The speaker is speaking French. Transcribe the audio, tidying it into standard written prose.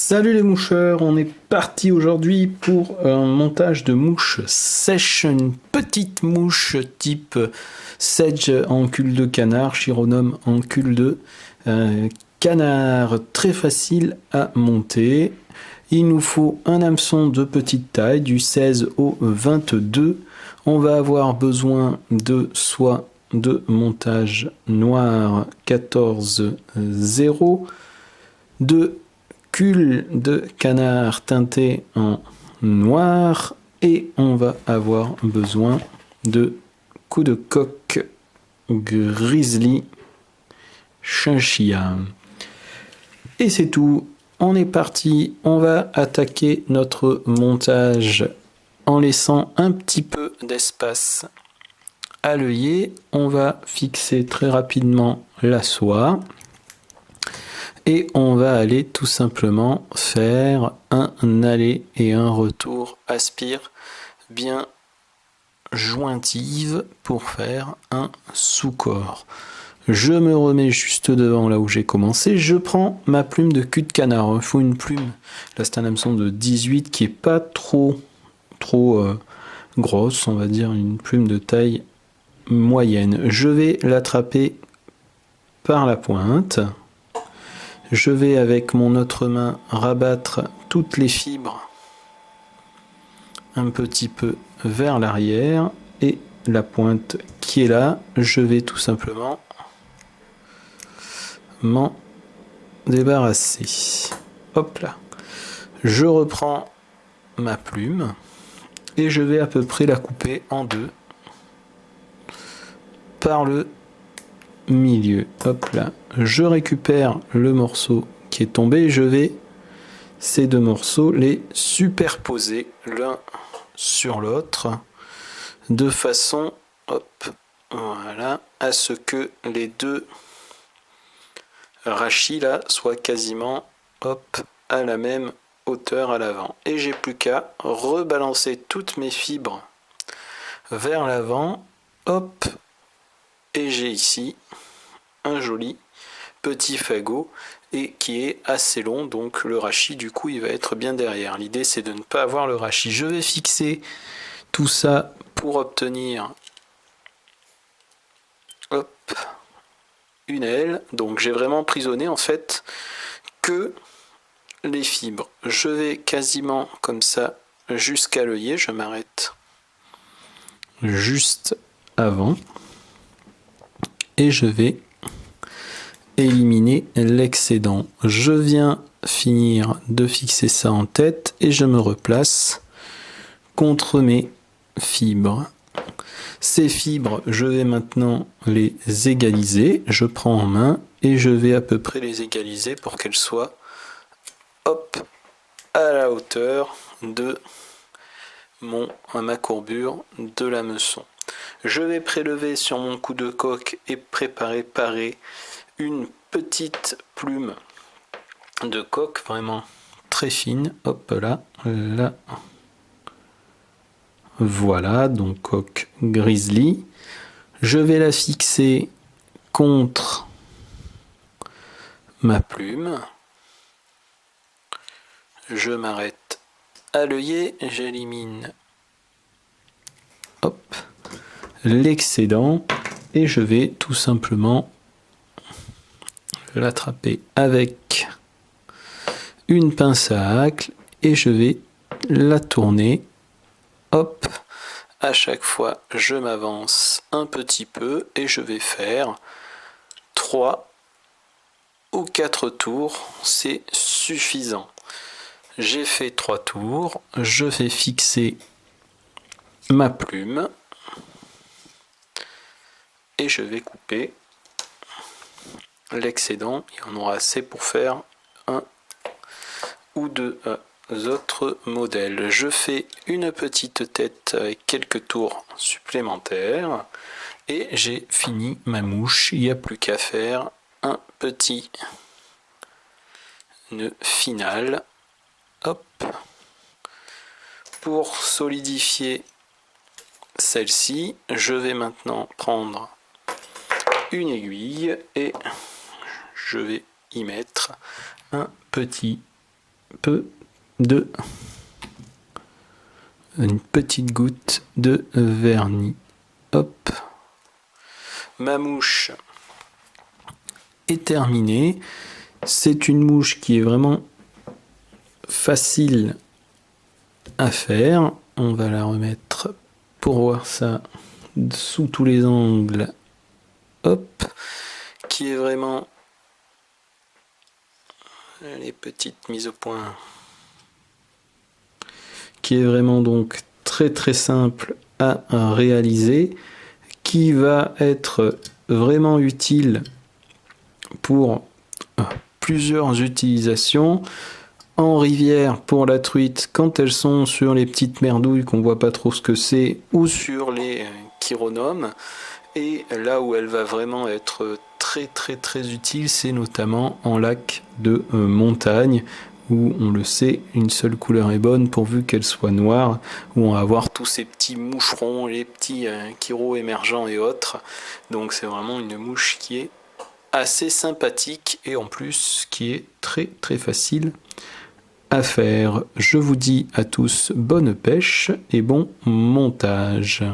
Salut les moucheurs, on est parti aujourd'hui pour un montage de mouche sèche, une petite mouche type sedge en cul de canard, chironome en cul de canard, très facile à monter. Il nous faut un hameçon de petite taille, du 16 au 22. On va avoir besoin de soie de montage noir 14-0, de cul de canard teinté en noir, et on va avoir besoin de coups de coque grizzly chinchilla. Et c'est tout, on est parti, on va attaquer notre montage en laissant un petit peu d'espace à l'œillet. On va fixer très rapidement la soie. Et on va aller tout simplement faire un aller et un retour aspire bien jointive pour faire un sous-corps. Je me remets juste devant là où j'ai commencé. Je prends ma plume de cul de canard. Il faut une plume. Là, c'est un hameçon de 18 qui est pas trop grosse. On va dire une plume de taille moyenne. Je vais l'attraper par la pointe. Je vais avec mon autre main rabattre toutes les fibres un petit peu vers l'arrière, et la pointe qui est là, je vais tout simplement m'en débarrasser. Hop là. Je reprends ma plume et je vais à peu près la couper en deux par le milieu. Hop là. Je récupère le morceau qui est tombé. Je vais ces deux morceaux les superposer l'un sur l'autre de façon, hop, voilà, à ce que les deux rachis là soient quasiment, hop, à la même hauteur à l'avant. Et j'ai plus qu'à rebalancer toutes mes fibres vers l'avant, hop, et j'ai ici un joli petit fagot, et qui est assez long, donc le rachis du coup il va être bien derrière. L'idée c'est de ne pas avoir le rachis. Je vais fixer tout ça pour obtenir, hop, une aile. Donc j'ai vraiment emprisonné en fait que les fibres. Je vais quasiment comme ça jusqu'à l'œillet. Je m'arrête juste avant et je vais éliminer l'excédent. Je viens finir de fixer ça en tête et je me replace contre mes fibres. Ces fibres, je vais maintenant les égaliser. Je prends en main et je vais à peu près les égaliser pour qu'elles soient, hop, à la hauteur de ma courbure de l'hameçon. Je vais prélever sur mon coup de coque et parer une petite plume de coque vraiment très fine. Hop là, là. Voilà, donc coque grizzly. Je vais la fixer contre ma plume. Je m'arrête à l'œillet, j'élimine, hop, l'excédent et je vais tout simplement l'attraper avec une pince à hacle et je vais la tourner. Hop, à chaque fois je m'avance un petit peu et je vais faire 3 ou 4 tours, c'est suffisant. J'ai fait 3 tours, je vais fixer ma plume et je vais couper l'excédent. Il y en aura assez pour faire un ou deux autres modèles. Je fais une petite tête avec quelques tours supplémentaires et j'ai fini ma mouche. Il n'y a plus qu'à faire un petit nœud final. Hop. Pour solidifier celle-ci, je vais maintenant prendre une aiguille et je vais y mettre un petit peu de... une petite goutte de vernis. Hop. Ma mouche est terminée. C'est une mouche qui est vraiment facile à faire. On va la remettre pour voir ça sous tous les angles. Hop. Qui est vraiment... les petites mises au point. Qui est vraiment donc très très simple à réaliser. Qui va être vraiment utile pour plusieurs utilisations. En rivière pour la truite quand elles sont sur les petites merdouilles qu'on voit pas trop ce que c'est, ou sur les chironomes. Et là où elle va vraiment être très très très utile, c'est notamment en lac de montagne, où on le sait, une seule couleur est bonne pourvu qu'elle soit noire, où on va avoir tous ces petits moucherons, les petits chiros émergents et autres. Donc c'est vraiment une mouche qui est assez sympathique et en plus qui est très très facile à faire. Je vous dis à tous bonne pêche et bon montage.